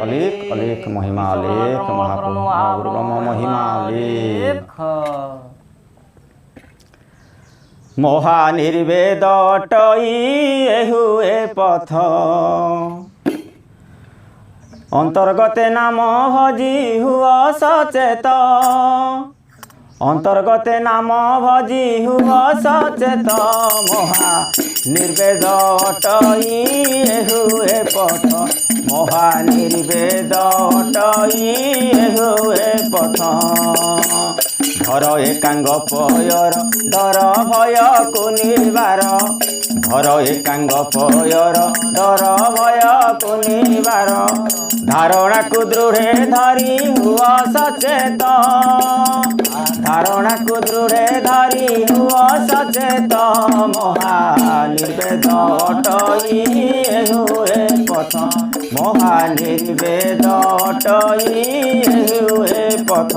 अलेख अलेख महिमा अलेख महाप्रभु महागुरु ब्रह्म महिमा अलेख। महानिर्वेद अटई हुए पथ अंतर्गते नाम भजी हुआ सचेत अंतर्गते नाम भजी हुआ सचेत महानिर्वेद अटई हुए पथ महानिर्वेद अटई हुए पथ धर एकांग पयर डर भय को निवार धर एकांग पयर डर भय को निवार धारणा को दृढ़े धरी हुआ सचेत धारणा को दृढ़े धरी हुआ सचेत महानिर्वेद अटई हुए पथ महानिर्वेद अटई हुए पथ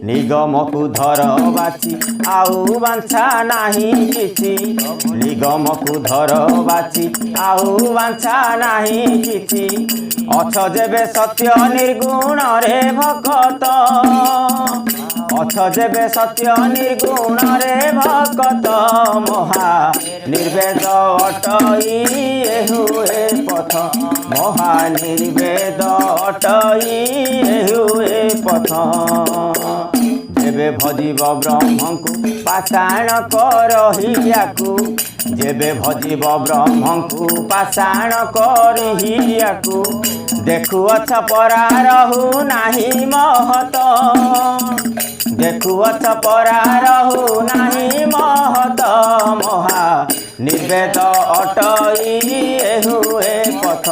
निगम को धर बाची आउ बांछा नहीं किछि निगम को धर बाची आउ बांछा नहीं किछि अछ जेबे सत्य निर्गुण रे भक्त अछ जेबे सत्य निर्गुण रे भक्त महानिर्वेद अटई हुए पथ महानिर्वेद अटई हुए पथ जेबे भजिब ब्रह्म को पाषाण करहियाकु जेबे भजिब ब्रह्म को पाषाण करहियाकु देखुअछ परा रहु नाही महत देखुअछ परा रहु नाही महत महानिर्वेद अटई हुए पथ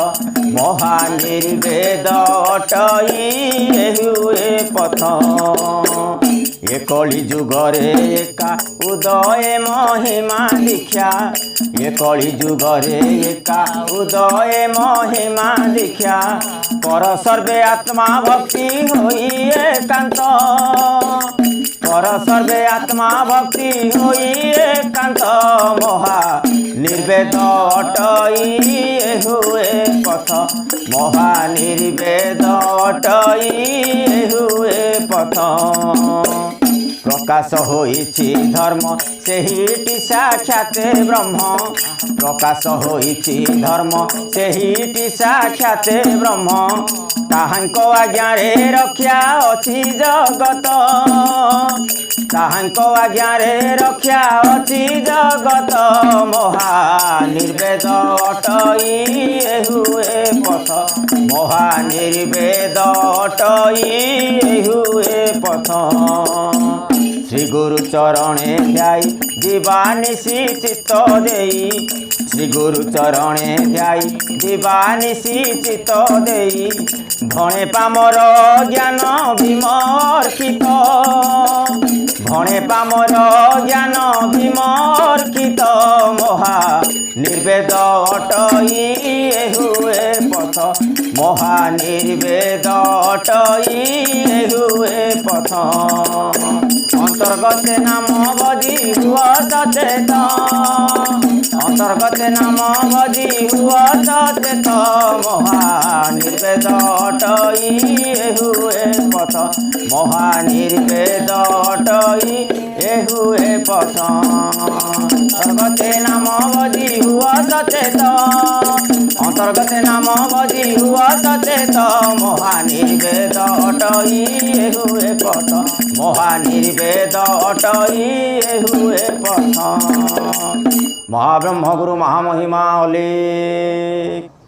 महानिर्वेद अटई हुए पथ ये कली जुगरे एका उदय महिमा दीक्षा ये कली जुगरे एका उदय महिमा दीक्षा पर सर्वे आत्मा भक्ति होई एकांत पर सर्वे आत्मा भक्ति होई एकांत महानिर्वेद अटई हुए पथ महानिर्वेद अटई हुए पथ प्रकाश होइछि धर्म सेहिटी साक्षात ब्रह्म प्रकाश होइछि धर्म सेहिटी साक्षात ब्रह्म ताहांको आज्ञा रे रक्षा अछि जगत ताहांको आज्ञा रे रक्षा अछि जगत महानिर्वेद अटई हुए पथ महानिर्वेद अटई हुए पथ श्री गुरु चरणे ध्याई दिवानिशी चित्त देई श्री गुरु चरणे ध्याई दिवानिशी चित्त देई भणे पामर ज्ञान विमर्शित भणे पामर ज्ञान विमर्शित महानिर्वेद अटई हुए पथ महानिर्वेद अटई हुए पथ अंतर्गते नाम भजी हुआ सचेत अंतर्गते नाम भजी हुआ सचेत महानिर्वेद अटई हुए पथ महानिर्वेद अटई हुए पथ अंतर्गते नाम भजी हुआ सचेत अंतर्गते नाम भजी हुआ सचेत महानिर्वेद अटई हुए पथ महानिर्वेद अटई हुए पथ महाब्रह्म गुरु महामहिमा अलेख।